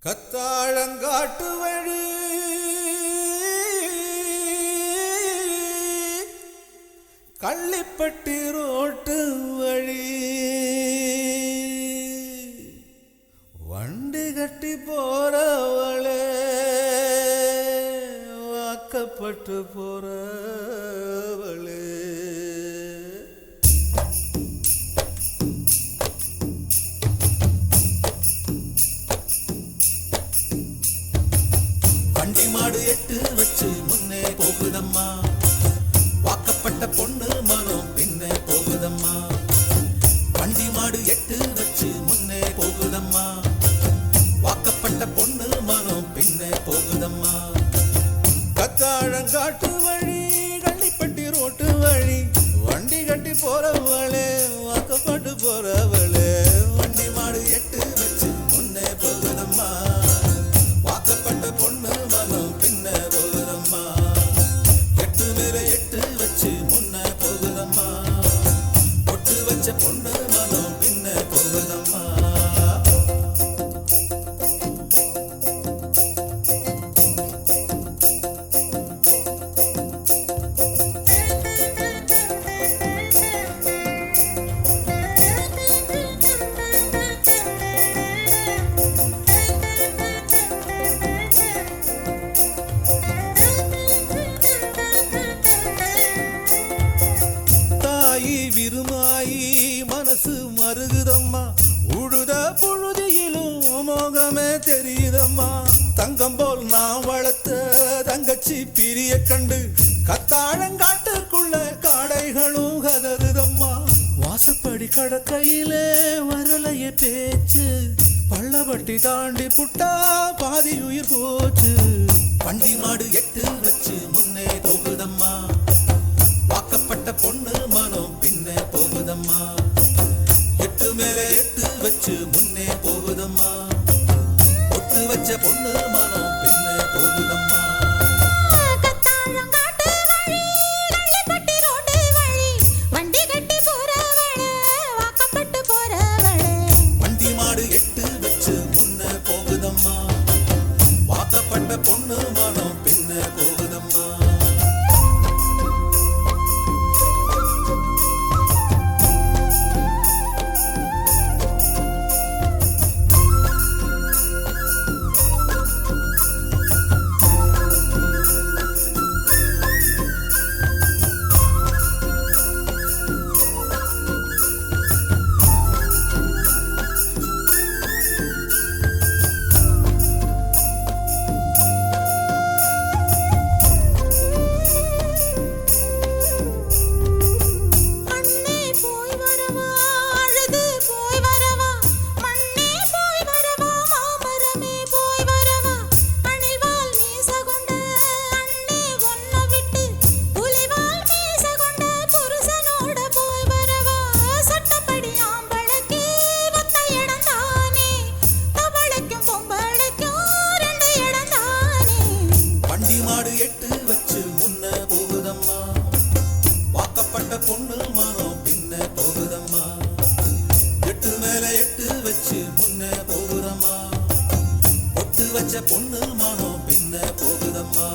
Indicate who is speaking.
Speaker 1: கத்தாழங்காட்டு வழி கள்ளிப்பட்டி ரோட்டு வழி வண்டி கட்டி போறவளே வாக்கப்பட்டு போறவளே வண்டி மாடு எட்டு வச்சு முன்னே போகுதம்மா, வாக்கப்பட்ட பொண்ணு மனம் பின்னே போகுதம்மா. வண்டி மாடு எட்டு வச்சு முன்னே போகுதம்மா, வாக்கப்பட்ட பொண்ணு மனம் பின்னே போகுதம்மா. கத்தாழங்காட்டு வழி கள்ளிப்பட்டி ரோட்டு வழி வண்டி கட்டி போறவளே வாக்கப்பட்டு போறவளே. வண்டி மாடு எட்டு வச்சு முன்னே போகுதம்மா, வாக்கப்பட்ட பொண்ணு மனம் பின்னே போகுதம்மா. எட்டு மேல எட்டு வச்சு முன்னே போகுதம்மா, பொட்டு வச்ச பொண்ணு மனம் பின்னே போகுதம்மா. விருமாயி மனசு மருகுதம்மா, உழுத புழுதியிலும் மோகமே தெரியுதம்மா. தங்கம் போல் நான் வளர்த்த தங்கச்சி பிரிய கண்டு கத்தாழங்காட்டுக்குள்ள காடைகளும் கதறுதம்மா. வாசப்படி கடக்கையிலே வரலைய பேச்சு, பள்ளப்பட்டி தாண்டி புட்டா பாதி உயிர் போச்சு. வண்டி மாடு எட்டு வச்சு முன்னே போகுதம்மா, வாக்கப்பட்ட பொண்ணு மனம் பின்னே போகுதம்மா. எட்டு மேல எட்டு வச்சு முன்னே போகுதம்மா, பொட்டு வச்ச பொண்ணு மனம் பின்னே போகுதம்மா. வண்டி மாடு எட்டு வச்சு முன்னே போகுதம்மா, வாக்கப்பட்ட பொண்ணு மனம் பின்னே போகுதம்மா. எட்டு வச்சு முன்ன போகுதம்மா, வாக்கப்பட்ட பொண்ணு மனம் பின்ன போகுதம்மா. எட்டு மேல எட்டு வச்சு முன்ன போகுதம்மா, பொட்டு வச்ச பொண்ணு மனம் பின்ன போகுதம்மா.